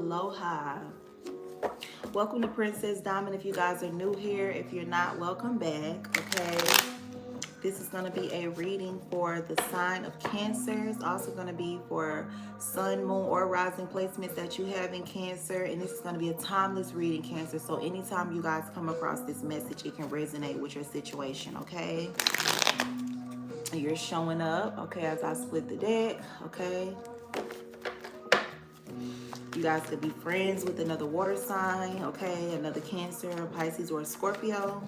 Aloha. Welcome to Princess Diamond. If you guys are new here, if you're not, welcome back. Okay. This is going to be a reading for the sign of Cancer. It's also going to be for sun, moon, or rising placements that you have in Cancer. And this is going to be a timeless reading, Cancer. So anytime you guys come across this message, it can resonate with your situation. Okay. And you're showing up. Okay. As I split the deck. Okay. You guys could be friends with another water sign, okay? Another Cancer, Pisces, or Scorpio.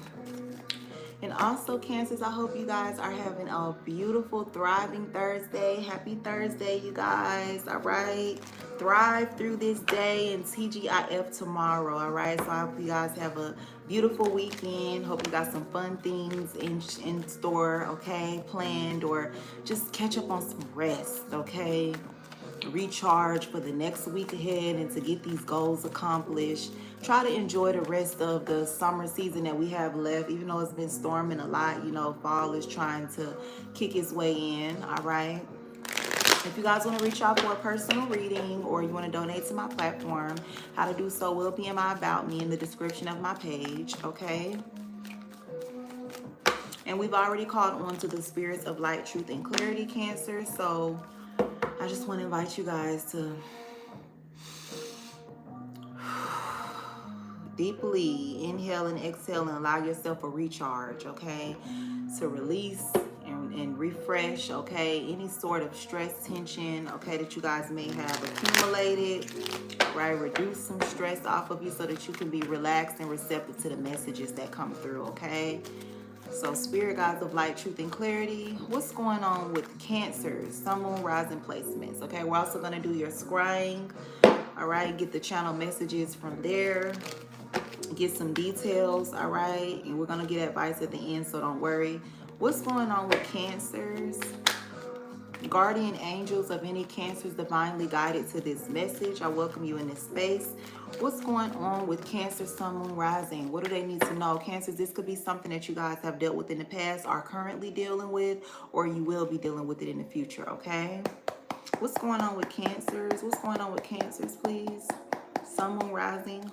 And also, Cancers, I hope you guys are having a beautiful, thriving Thursday. Happy Thursday, you guys, all right? Thrive through this day and TGIF tomorrow, all right? So I hope you guys have a beautiful weekend. Hope you got some fun things in store, okay? Planned, or just catch up on some rest, okay? Recharge for the next week ahead and to get these goals accomplished. Try to enjoy the rest of the summer season that we have left, even though it's been storming a lot. You know, fall is trying to kick its way in. All right. If you guys want to reach out for a personal reading or you want to donate to my platform, how to do so will be in my About Me in the description of my page. Okay. And we've already called on to the spirits of light, truth, and clarity, Cancer. So I just want to invite you guys to deeply inhale and exhale and allow yourself a recharge, okay? To release and refresh, okay? Any sort of stress, tension, okay, that you guys may have accumulated, right? Reduce some stress off of you so that you can be relaxed and receptive to the messages that come through, okay? So spirit guides of light, truth, and clarity. What's going on with Cancer, sun, moon, rising placements? Okay, we're also going to do your scrying. All right, get the channel messages from there. Get some details. All right, and we're going to get advice at the end, so don't worry. What's going on with Cancers? Guardian angels of any Cancers divinely guided to this message. I welcome you in this space. What's going on with Cancer, sun, moon, rising? What do they need to know? Cancers, this could be something that you guys have dealt with in the past, are currently dealing with, or you will be dealing with it in the future, okay? What's going on with Cancers? What's going on with Cancers, please? Sun, moon, rising.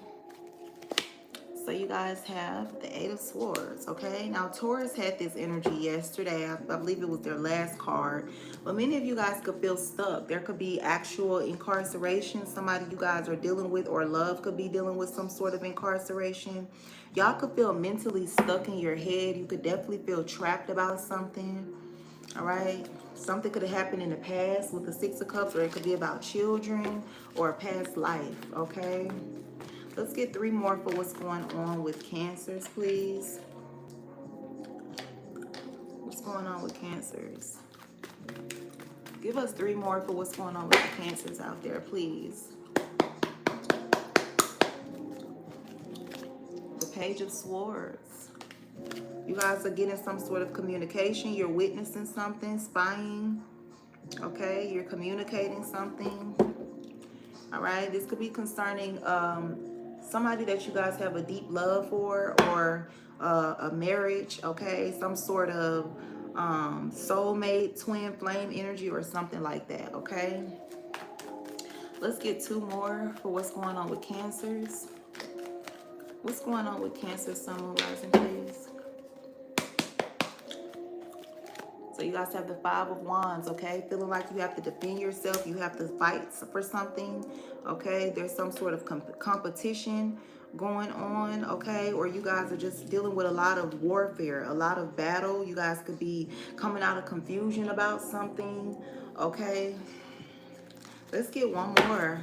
So you guys have the Eight of Swords, okay? Now, Taurus had this energy yesterday. I believe it was their last card. But many of you guys could feel stuck. There could be actual incarceration. Somebody you guys are dealing with, or love could be dealing with some sort of incarceration. Y'all could feel mentally stuck in your head. You could definitely feel trapped about something, all right? Something could have happened in the past with the Six of Cups, or it could be about children or a past life, okay? Let's get 3 more for what's going on with Cancers, please. What's going on with Cancers? Give us 3 more for what's going on with the Cancers out there, please. The Page of Swords. You guys are getting some sort of communication. You're witnessing something, spying. Okay, you're communicating something. All right, this could be concerning somebody that you guys have a deep love for, or a marriage, okay? Some sort of soulmate, twin flame energy, or something like that, okay? Let's get 2 more for what's going on with Cancers. What's going on with Cancer, sun, moon, rising, please? So you guys have the 5 of Wands, okay? Feeling like you have to defend yourself. You have to fight for something, okay? There's some sort of competition going on, okay? Or you guys are just dealing with a lot of warfare, a lot of battle. You guys could be coming out of confusion about something, okay? Let's get 1 more.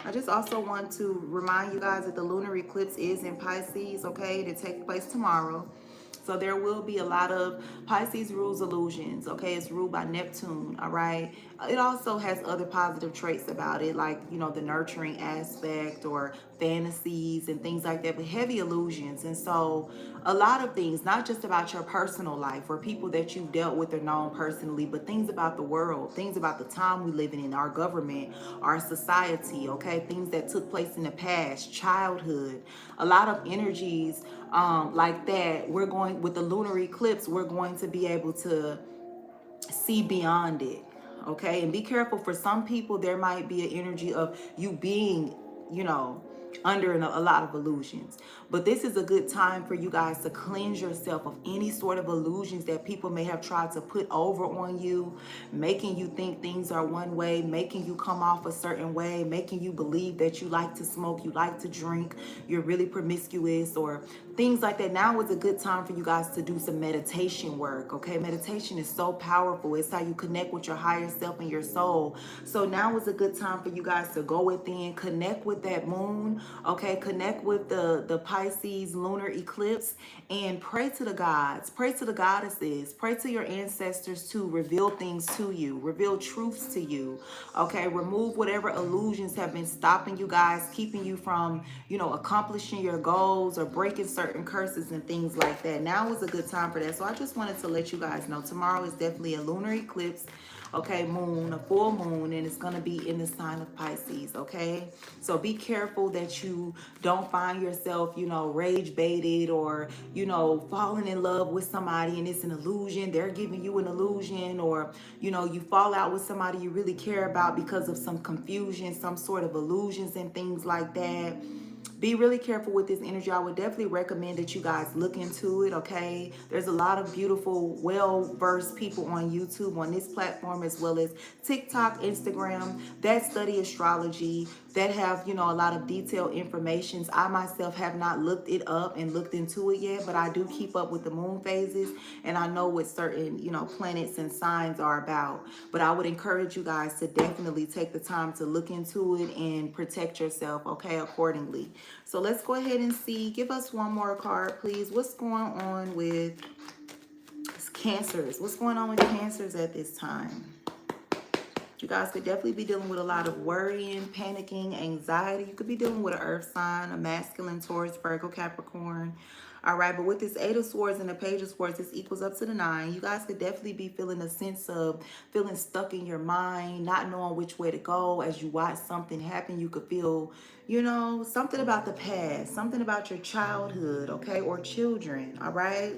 I just also want to remind you guys that the lunar eclipse is in Pisces, okay? To take place tomorrow. So there will be a lot of Pisces rules illusions, okay? It's ruled by Neptune, all right? It also has other positive traits about it, like, you know, the nurturing aspect or fantasies and things like that, but heavy illusions. And so a lot of things, not just about your personal life or people that you've dealt with or known personally, but things about the world, things about the time we live in our government, our society, okay? Things that took place in the past, childhood, a lot of energies like that. We're going with the lunar eclipse, we're going to be able to see beyond it, okay? And be careful, for some people, there might be an energy of you being, you know, under a lot of illusions. But this is a good time for you guys to cleanse yourself of any sort of illusions that people may have tried to put over on you, making you think things are one way, making you come off a certain way, making you believe that you like to smoke, you like to drink, you're really promiscuous, or things like that. Now is a good time for you guys to do some meditation work, okay? Meditation is so powerful. It's how you connect with your higher self and your soul. So now is a good time for you guys to go within, connect with that moon, okay? Connect with the Pisces lunar eclipse, and pray to the gods, pray to the goddesses, pray to your ancestors to reveal things to you, reveal truths to you, okay? Remove whatever illusions have been stopping you guys, keeping you from, you know, accomplishing your goals or breaking certain curses and things like that. Now is a good time for that. So I just wanted to let you guys know tomorrow is definitely a lunar eclipse, okay? Moon, a full moon, and it's going to be in the sign of Pisces, okay? So be careful that you don't find yourself, you know, rage baited, or, you know, falling in love with somebody and it's an illusion. They're giving you an illusion, or, you know, you fall out with somebody you really care about because of some confusion, some sort of illusions and things like that. Be really careful with this energy. I would definitely recommend that you guys look into it, okay? There's a lot of beautiful, well-versed people on YouTube, on this platform, as well as TikTok, Instagram, that study astrology, that have, you know, a lot of detailed information. I myself have not looked it up and looked into it yet, but I do keep up with the moon phases, and I know what certain, you know, planets and signs are about. But I would encourage you guys to definitely take the time to look into it and protect yourself, okay, accordingly. So let's go ahead and see. Give us one more card, please. What's going on with Cancers? What's going on with Cancers at this time? You guys could definitely be dealing with a lot of worrying, panicking, anxiety. You could be dealing with an earth sign, a masculine, Taurus, Virgo, Capricorn. All right, but with this Eight of Swords and the Page of Swords, this equals up to the 9. You guys could definitely be feeling a sense of feeling stuck in your mind, not knowing which way to go. As you watch something happen, you could feel, you know, something about the past, something about your childhood, okay, or children, all right?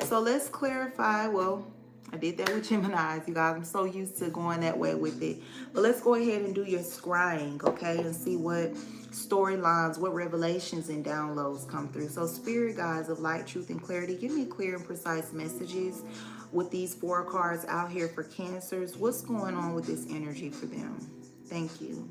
So let's clarify. Well, I did that with Geminis, you guys. I'm so used to going that way with it. But let's go ahead and do your scrying, okay? And see what storylines, what revelations and downloads come through. So spirit guides of light, truth, and clarity, give me clear and precise messages with these 4 cards out here for Cancers. What's going on with this energy for them? Thank you.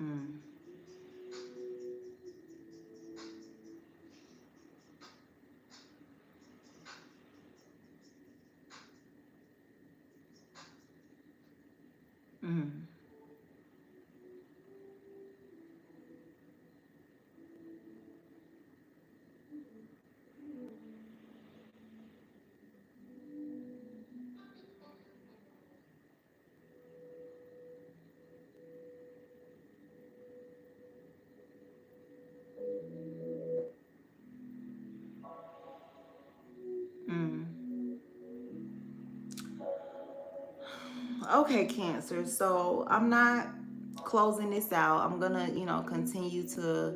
Mm. Mm. Mm. Okay, Cancer. So I'm not closing this out. I'm gonna, you know, continue to,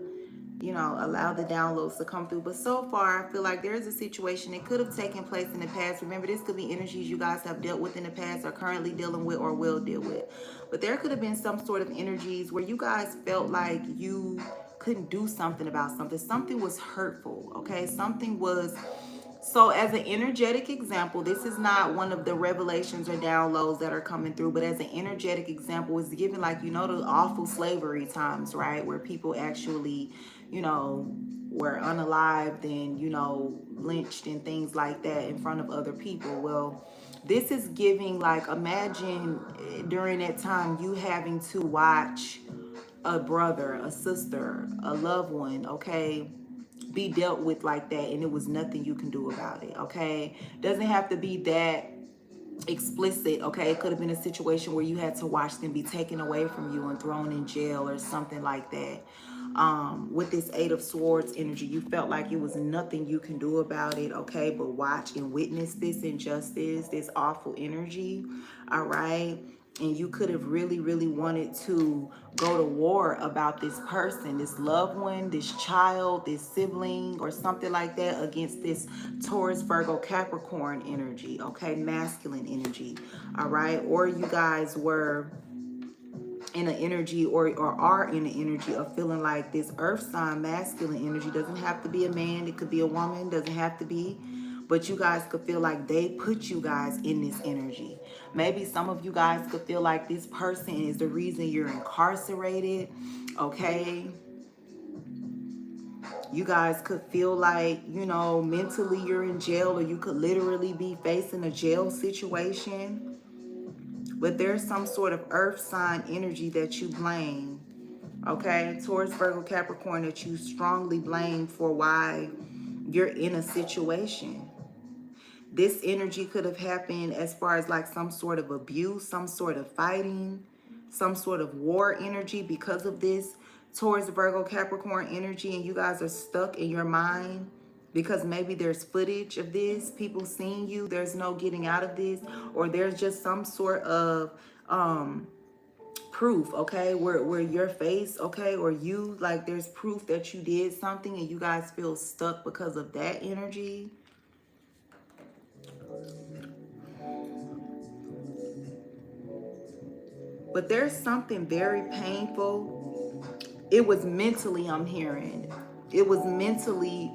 you know, allow the downloads to come through. But so far, I feel like there's a situation that could have taken place in the past. Remember, this could be energies you guys have dealt with in the past, are currently dealing with, or will deal with. But there could have been some sort of energies where you guys felt like you couldn't do something about something. Something was hurtful, okay? Something was. So as an energetic example, this is not one of the revelations or downloads that are coming through, but as an energetic example, it's given, like, you know, the awful slavery times, right? Where people actually, you know, were unalived and, you know, lynched and things like that in front of other people. Well, this is giving, like, imagine during that time you having to watch a brother, a sister, a loved one, okay, be dealt with like that, and it was nothing you can do about it, okay? Doesn't have to be that explicit, okay? It could have been a situation where you had to watch them be taken away from you and thrown in jail or something like that. with this Eight of Swords energy. You felt like it was nothing you can do about it, okay? But watch and witness this injustice, this awful energy, all right? And you could have really, really wanted to go to war about this person, this loved one, this child, this sibling, or something like that against this Taurus, Virgo, Capricorn energy, okay? Masculine energy, all right? Or you guys were in an energy or are in an energy of feeling like this earth sign masculine energy. Doesn't have to be a man, it could be a woman, doesn't have to be, but you guys could feel like they put you guys in this energy. Maybe some of you guys could feel like this person is the reason you're incarcerated, okay? You guys could feel like, you know, mentally you're in jail, or you could literally be facing a jail situation. But there's some sort of earth sign energy that you blame, okay? Taurus, Virgo, Capricorn, that you strongly blame for why you're in a situation. This energy could have happened as far as like some sort of abuse, some sort of fighting, some sort of war energy because of this Taurus, Virgo, Capricorn energy, and you guys are stuck in your mind because maybe there's footage of this, people seeing you, there's no getting out of this, or there's just some sort of proof, okay, where your face, okay, or you, like there's proof that you did something and you guys feel stuck because of that energy. But there's something very painful. It was mentally, I'm hearing, it was mentally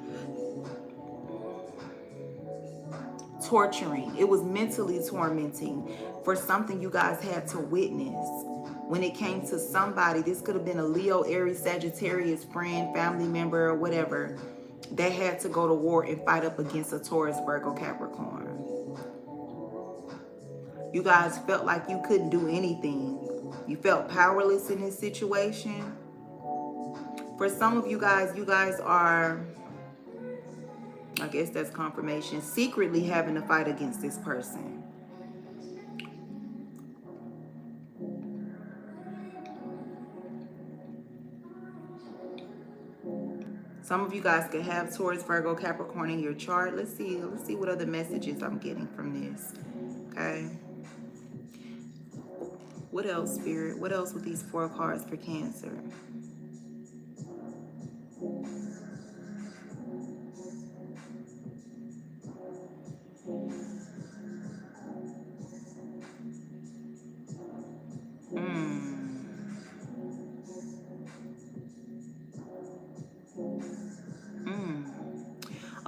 torturing. It was mentally tormenting for something you guys had to witness. When it came to somebody, this could have been a Leo, Aries, Sagittarius, friend, family member, or whatever, that had to go to war and fight up against a Taurus, Virgo, Capricorn. You guys felt like you couldn't do anything. You felt powerless in this situation. For some of you guys are, I guess that's confirmation, secretly having to fight against this person. Some of you guys could have Taurus, Virgo, Capricorn in your chart. Let's see what other messages I'm getting from this. Okay. What else, Spirit? What else with these 4 cards for Cancer?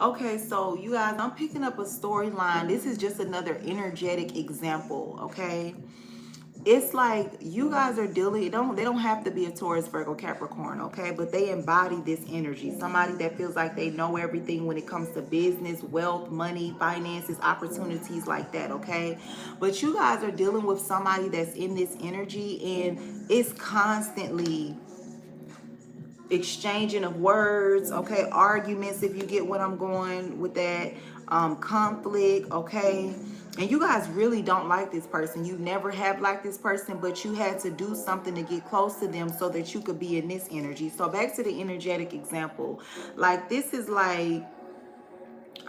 Okay, so you guys, I'm picking up a storyline. This is just another energetic example, okay? It's like you guys are dealing, they don't have to be a Taurus, Virgo, Capricorn, okay? But they embody this energy. Somebody that feels like they know everything when it comes to business, wealth, money, finances, opportunities like that, okay? But you guys are dealing with somebody that's in this energy, and it's constantly exchanging of words, okay, arguments, if you get what I'm going with that, conflict, okay? And you guys really don't like this person. You never have liked this person, but you had to do something to get close to them so that you could be in this energy. So back to the energetic example. Like, this is like,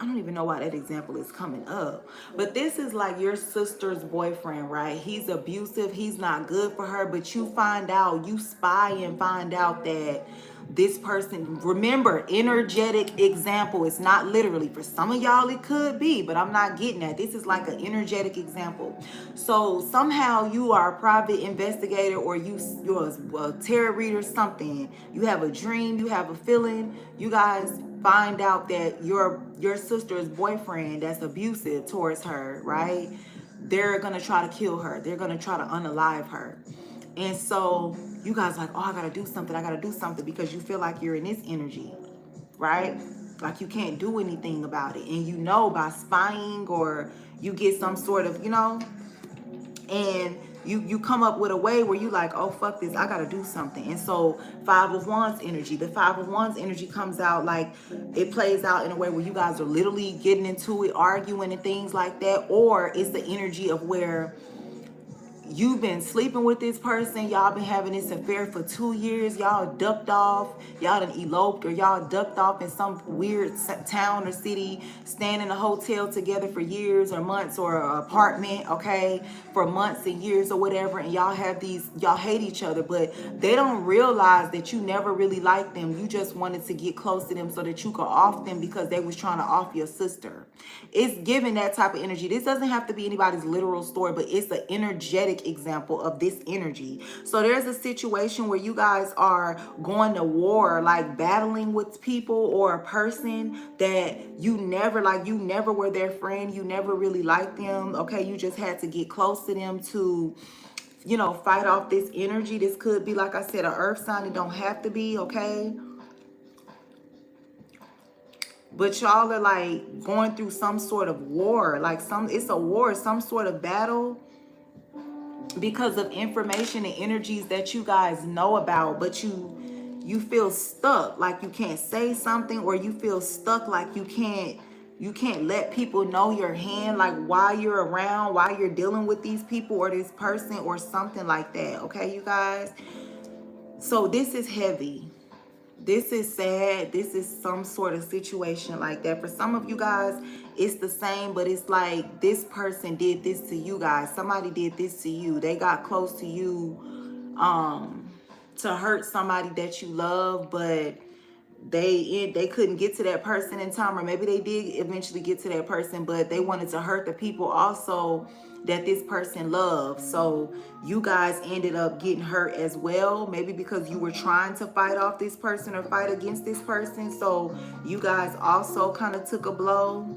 I don't even know why that example is coming up, but this is like your sister's boyfriend, right? He's abusive, he's not good for her, but you find out, you spy and find out that this person, remember, energetic example, it's not literally, for some of y'all it could be, but I'm not getting that. This is like an energetic example. So somehow you are a private investigator, or you're a tarot reader, something, you have a dream, you have a feeling, you guys find out that your sister's boyfriend that's abusive towards her, right? They're gonna try to kill her. They're gonna try to unalive her. And so you guys like, oh, I gotta do something, because you feel like you're in this energy, right? Like you can't do anything about it. And you know, by spying, or you get some sort of, you know, and you come up with a way where you like, oh, fuck this, I gotta do something. And so 5 of Wands energy, the 5 of Wands energy comes out, like it plays out in a way where you guys are literally getting into it, arguing and things like that. Or it's the energy of where you've been sleeping with this person, y'all been having this affair for 2 years, y'all ducked off, y'all done eloped, or y'all ducked off in some weird town or city, staying in a hotel together for years or months, or an apartment, okay, for months and years or whatever, and y'all have these, y'all hate each other, but they don't realize that you never really liked them. You just wanted to get close to them so that you could off them because they was trying to off your sister. It's giving that type of energy. This doesn't have to be anybody's literal story, but it's an energetic example of this energy. So there's a situation where you guys are going to war, like battling with people or a person that you never, like, you never were their friend, you never really liked them, okay? You just had to get close to them to, you know, fight off this energy. This could be, like I said, an earth sign. It don't have to be, okay? But y'all are like going through some sort of war, like it's a war, some sort of battle, because of information and energies that you guys know about, but you feel stuck, like you can't say something, or you feel stuck like you can't let people know your hand, like why you're around, why you're dealing with these people or this person or something like that, okay, you guys? So this is heavy. This is sad. This is some sort of situation like that. For some of you guys, it's the same, but it's like this person did this to you guys. Somebody did this to you. They got close to you to hurt somebody that you love, but they couldn't get to that person in time, or maybe they did eventually get to that person, but they wanted to hurt the people also that this person loves. So you guys ended up getting hurt as well, maybe because you were trying to fight off this person or fight against this person. So you guys also kind of took a blow.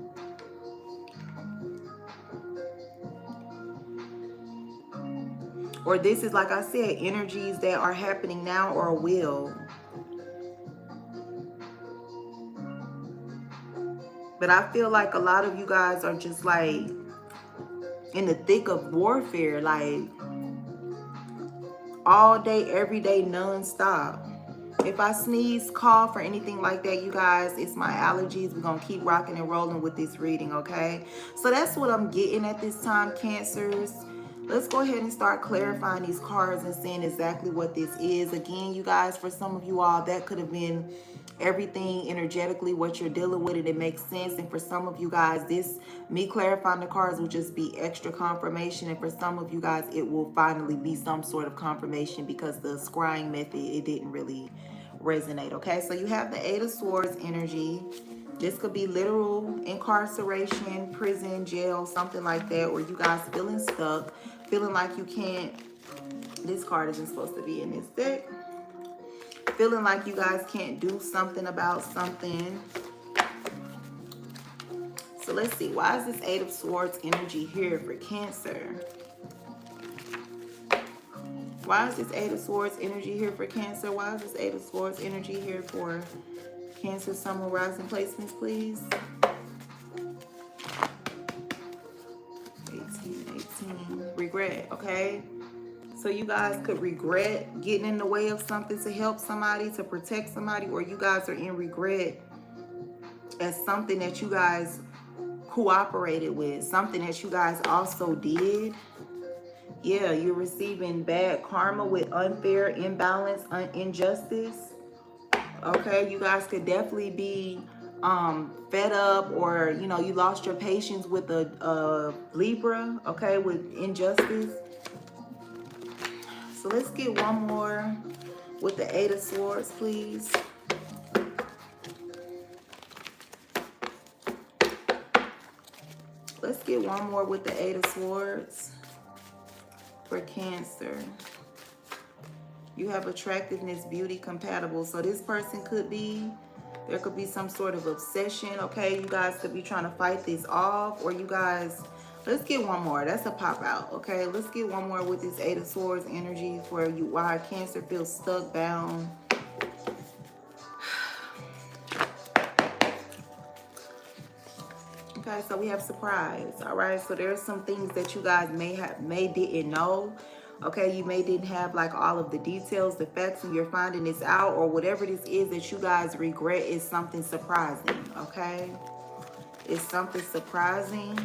Or this is, like I said, energies that are happening now or will. But I feel like a lot of you guys are just like in the thick of warfare, like all day, every day, non-stop. If I sneeze, cough, or anything like that, you guys, it's my allergies. We're going to keep rocking and rolling with this reading, okay? So that's what I'm getting at this time, Cancers. Let's go ahead and start clarifying these cards and seeing exactly what this is. Again, you guys, for some of you all, that could have been everything energetically, what you're dealing with, and it makes sense. And for some of you guys, this, me clarifying the cards, will just be extra confirmation. And for some of you guys, it will finally be some sort of confirmation, because the scrying method, it didn't really resonate, okay? So you have the Eight of Swords energy. This could be literal incarceration, prison, jail, something like that, or you guys feeling stuck, feeling like you can't, this card isn't supposed to be in this deck, feeling like you guys can't do something about something. So let's see, why is this Eight of Swords energy here for Cancer? Why is this Eight of Swords energy here for Cancer? Why is this Eight of Swords energy here for Cancer, Sun, Moon, Rising placements, please? 18. Regret, okay? So you guys could regret getting in the way of something to help somebody, to protect somebody, or you guys are in regret as something that you guys cooperated with, something that you guys also did. Yeah, you're receiving bad karma with unfair, imbalance, injustice. Okay, you guys could definitely be fed up, or, you know, you lost your patience with a Libra, okay, with injustice. So let's get one more with the Eight of Swords, please. Let's get one more with the Eight of Swords for Cancer. You have attractiveness, beauty, compatible. So this person could be, there could be some sort of obsession, okay? You guys could be trying to fight this off, or you guys, let's get one more. That's a pop out, okay? Let's get one more with this Eight of Swords energy for you, why Cancer feels stuck, bound. Okay, so we have surprise. All right, so there's some things that you guys may didn't know. Okay, you may didn't have like all of the details, the facts, and you're finding this out, or whatever this is that you guys regret is something surprising. Okay, it's something surprising.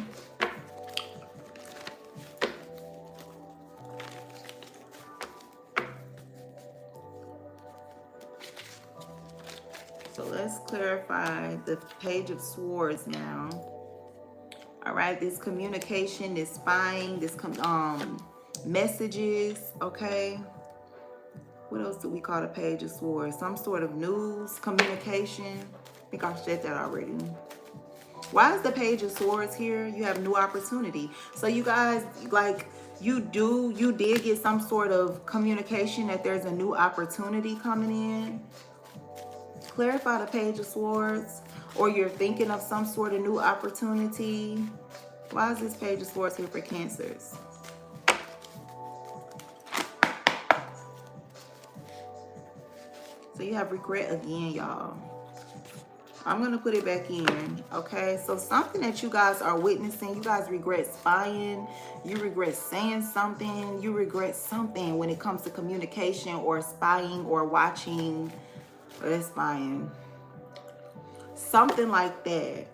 clarify the Page of Swords now. All right, this communication, this spying, this messages, okay? What else do we call the Page of Swords? Some sort of news, communication. I think I said that already. Why is the Page of Swords here? You have new opportunity. So you guys, like, you did get some sort of communication that there's a new opportunity coming in. Clarify the Page of Swords. Or you're thinking of some sort of new opportunity. Why is this Page of Swords here for Cancers? So you have regret again, y'all. I'm going to put it back in, okay? So something that you guys are witnessing, you guys regret spying, you regret saying something, you regret something when it comes to communication or spying or watching or spying. Something like that.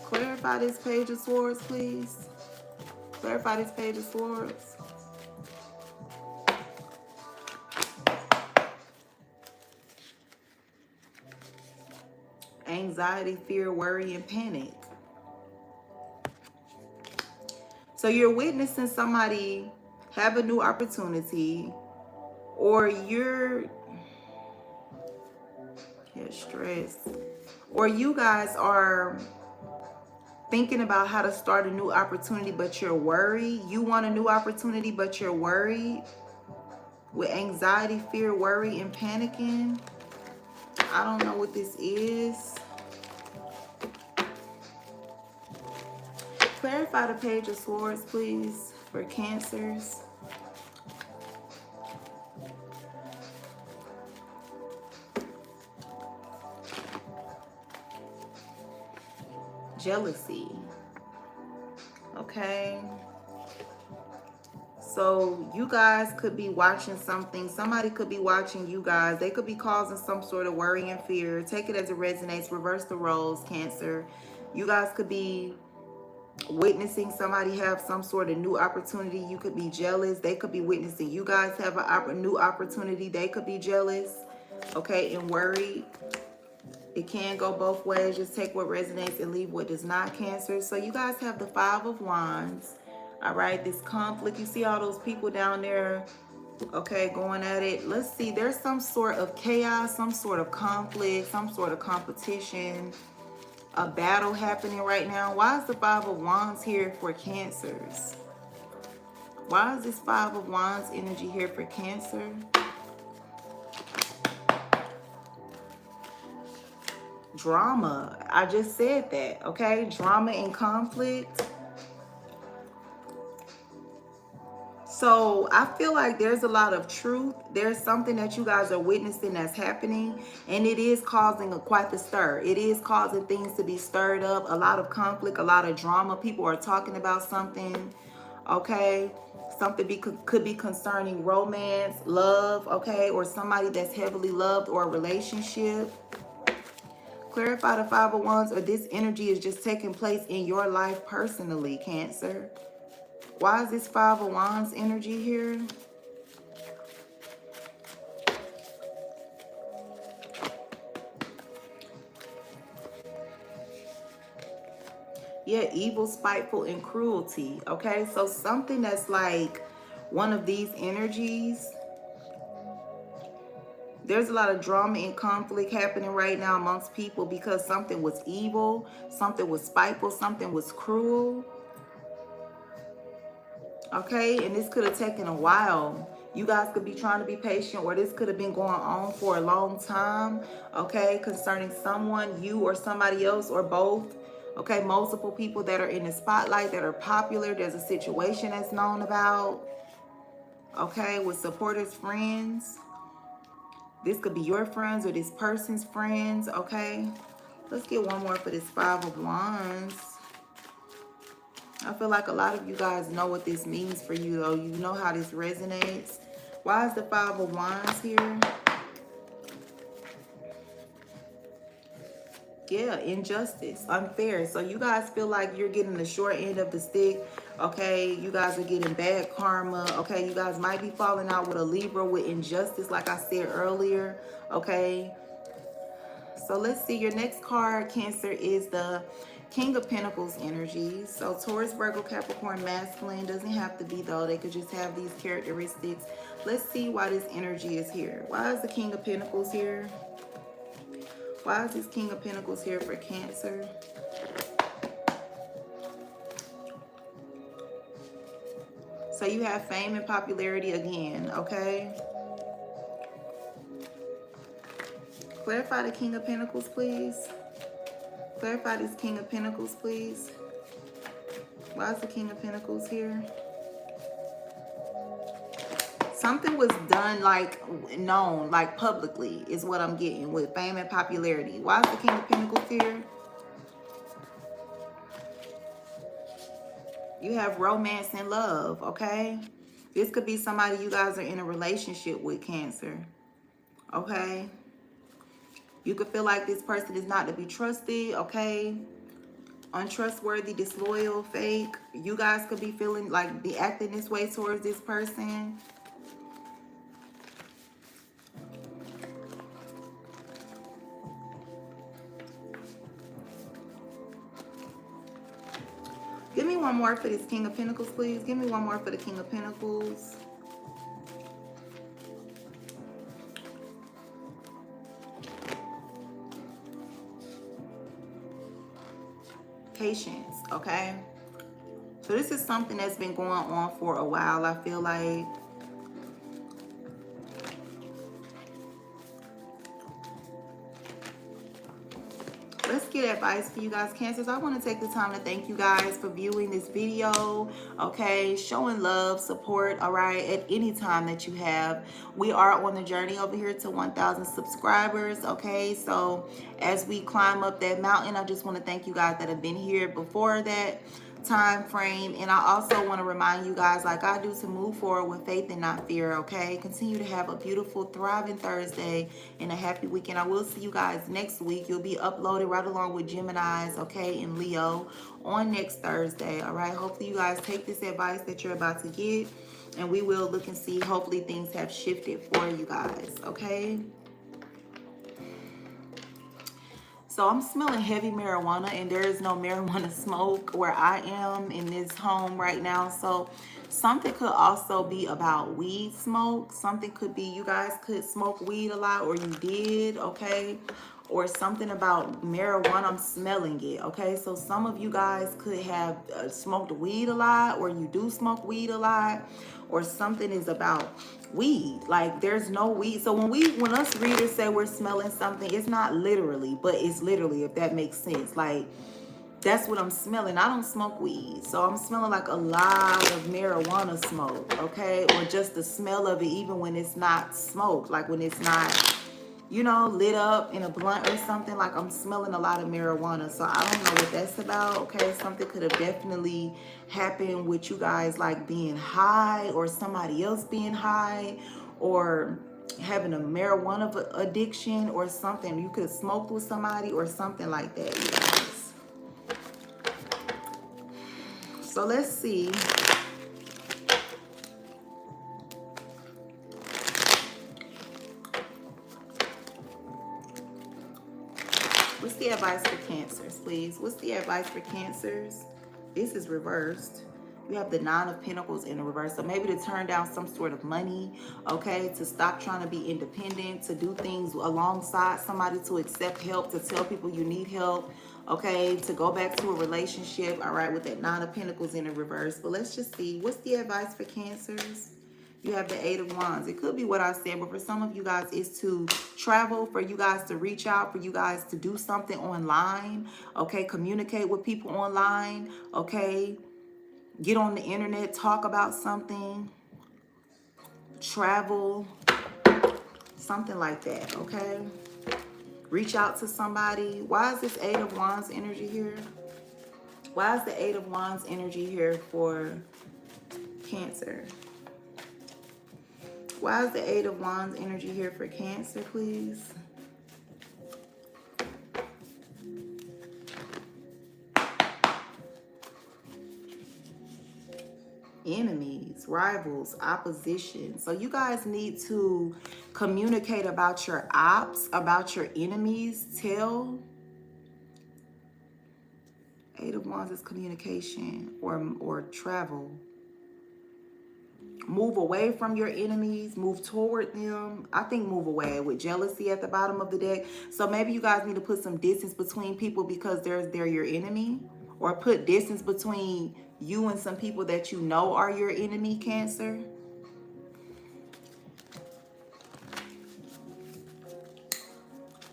Clarify this Page of Swords, please. Clarify this Page of Swords. Anxiety, fear, worry, and panic. So you're witnessing somebody have a new opportunity, or you're stressed, or you guys are thinking about how to start a new opportunity, but you're worried. You want a new opportunity, but you're worried. With anxiety, fear, worry, and panicking. I don't know what this is. Clarify the Page of Swords, please, for Cancers. Jealousy. Okay. So you guys could be watching something. Somebody could be watching you guys. They could be causing some sort of worry and fear. Take it as it resonates. Reverse the roles, Cancer. You guys could be witnessing somebody have some sort of new opportunity. You could be jealous. They could be witnessing you guys have a new opportunity. They could be jealous, okay, and worried. It can go both ways. Just take what resonates and leave what does not, Cancer. So you guys have the Five of Wands. All right, this conflict. You see all those people down there, okay, going at it. Let's see. There's some sort of chaos, some sort of conflict, some sort of competition, a battle happening right now. Why is the Five of Wands here for Cancers? Why is this Five of Wands energy here for Cancer? Drama. I just said that, okay? Drama and conflict. So I feel like there's a lot of truth. There's something that you guys are witnessing that's happening, and it is causing quite the stir. It is causing things to be stirred up. A lot of conflict, a lot of drama. People are talking about something, okay? Something could be concerning romance, love, okay? Or somebody that's heavily loved, or a relationship. Clarify the Five of Wands, or this energy is just taking place in your life personally, Cancer. Why is this Five of Wands energy here? Yeah, evil, spiteful, and cruelty. Okay, so something that's like one of these energies. There's a lot of drama and conflict happening right now amongst people because something was evil, something was spiteful, something was cruel. Okay, and this could have taken a while. You guys could be trying to be patient, or this could have been going on for a long time, okay, concerning someone, you or somebody else, or both. Okay, multiple people that are in the spotlight, that are popular. There's a situation that's known about, okay, with supporters, friends. This could be your friends or this person's friends, okay? Let's get one more for this Five of Wands. I feel like a lot of you guys know what this means for you, though. You know how this resonates. Why is the Five of Wands here? Yeah, injustice, unfair. So you guys feel like you're getting the short end of the stick. Okay, you guys are getting bad karma. Okay, you guys might be falling out with a Libra with injustice, like I said earlier. Okay, so let's see. Your next card, Cancer, is the King of Pentacles energy. So Taurus, Virgo, Capricorn, masculine. Doesn't have to be though. They could just have these characteristics. Let's see why this energy is here. Why is the King of Pentacles here? Why is this King of Pentacles here for Cancer? So you have fame and popularity again, okay? Clarify the King of Pentacles, please. Clarify this King of Pentacles, please. Why is the King of Pentacles here? Something was done, like, known, like publicly, is what I'm getting with fame and popularity. Why is the King of Pentacles here? You have romance and love, okay? This could be somebody you guys are in a relationship with, Cancer, okay? You could feel like this person is not to be trusted, okay? Untrustworthy, disloyal, fake. You guys could be feeling like be acting this way towards this person. Give me one more for this King of Pentacles, please. Give me one more for the King of Pentacles. Patience, okay? So this is something that's been going on for a while, I feel like. Let's get advice for you guys, Cancers. I want to take the time to thank you guys for viewing this video, okay? Showing love, support, all right, at any time that you have. We are on the journey over here to 1,000 subscribers, okay? So as we climb up that mountain, I just want to thank you guys that have been here before that time frame. And I also want to remind you guys, like I do, to move forward with faith and not fear, okay? Continue to have a beautiful, thriving Thursday and a happy weekend. I will see you guys next week. You'll be uploaded right along with Geminis, okay, and Leo on next Thursday, all right? Hopefully you guys take this advice that you're about to get, and we will look and see. Hopefully things have shifted for you guys, okay? So I'm smelling heavy marijuana, and there is no marijuana smoke where I am in this home right now. So something could also be about weed smoke. Something could be you guys could smoke weed a lot, or you did, okay? Or something about marijuana. I'm smelling it, okay? So some of you guys could have smoked weed a lot, or you do smoke weed a lot, or something is about weed. Like there's no weed. So when us readers say we're smelling something, it's not literally, but it's literally, if that makes sense. Like that's what I'm smelling. I don't smoke weed, so I'm smelling like a lot of marijuana smoke, okay? Or just the smell of it, even when it's not smoked, like when it's not, you know, lit up in a blunt or something. Like I'm smelling a lot of marijuana. So I don't know what that's about, okay? Something could have definitely happened with you guys, like being high, or somebody else being high, or having a marijuana addiction or something. You could have smoked with somebody or something like that, you guys. So let's see. What's the advice for Cancers, please? What's the advice for Cancers? This is reversed. You have the Nine of Pentacles in the reverse. So maybe to turn down some sort of money, okay? To stop trying to be independent, to do things alongside somebody, to accept help, to tell people you need help, okay? To go back to a relationship, all right, with that Nine of Pentacles in the reverse. But let's just see. What's the advice for Cancers? You have the Eight of Wands. It could be what I said, but for some of you guys, it's to travel, for you guys to reach out, for you guys to do something online, okay? Communicate with people online, okay? Get on the internet, talk about something, travel, something like that, okay? Reach out to somebody. Why is this Eight of Wands energy here? Why is the Eight of Wands energy here for Cancer? Why is the Eight of Wands energy here for Cancer, please? enemies, rivals, opposition. So you guys need to communicate about your ops, about your enemies. Tell. Eight of Wands is communication or travel. Move away from your enemies, move toward them. I think move away with jealousy at the bottom of the deck. So maybe you guys need to put some distance between people because they're your enemy, or put distance between you and some people that you know are your enemy, Cancer.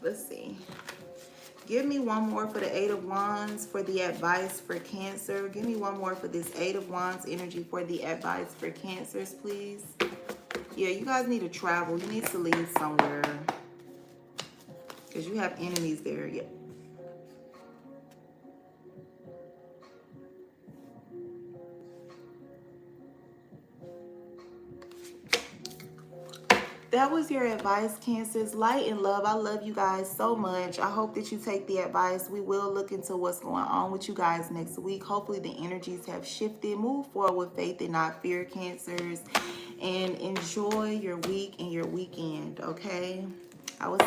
Let's see. Give me one more for the Eight of Wands for the advice for Cancer. Give me one more for this Eight of Wands energy for the advice for Cancers, please. Yeah, you guys need to travel. You need to leave somewhere because you have enemies there. Yeah. That was your advice, Cancers. Light and love. I love you guys so much. I hope that you take the advice. We will look into what's going on with you guys next week. Hopefully the energies have shifted. Move forward with faith and not fear, Cancers. And enjoy your week and your weekend, okay? I was